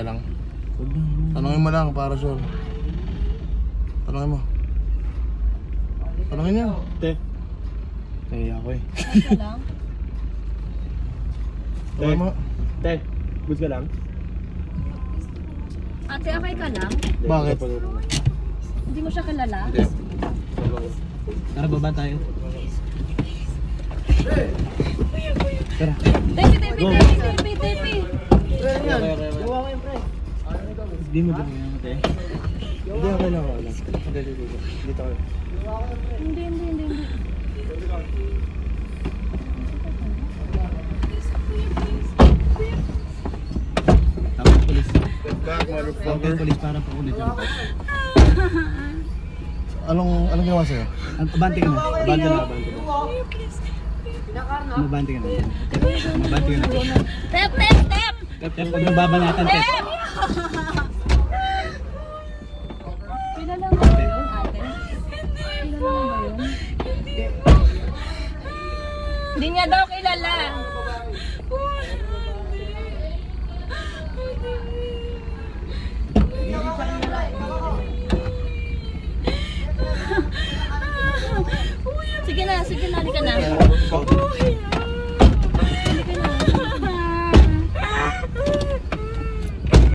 Kaya lang. Tanungin mo lang para sure. Tanungin mo. Tanungin niyo. Te. Kaya ako eh. Asa lang? Tanungin mo. Te, goods ka lang? Ate, okay ka lang? Bakit? Hindi mo siya kilala? Hindi. Tara, baba tayo. Tara. Tepi, tepi, tepi, tepi, tepi. Gawa ko yung pre. Hindi mo dyan yung te. Hindi, okay lang ako lang. Dito ako. Hindi. Tapos polis. Get back, Tapos motherfucker. polis para pa ulit yung Anong ginawa sa'yo? Abante ka na. Abante na. Mabante ka na. Mabante ka na. Tep! Tep, huwag nababanatan, Tep. Tep! Kilala mo ba yun, ate? Kilala mo ba yun? Hindi niya daw kilala. Sige na, halika na.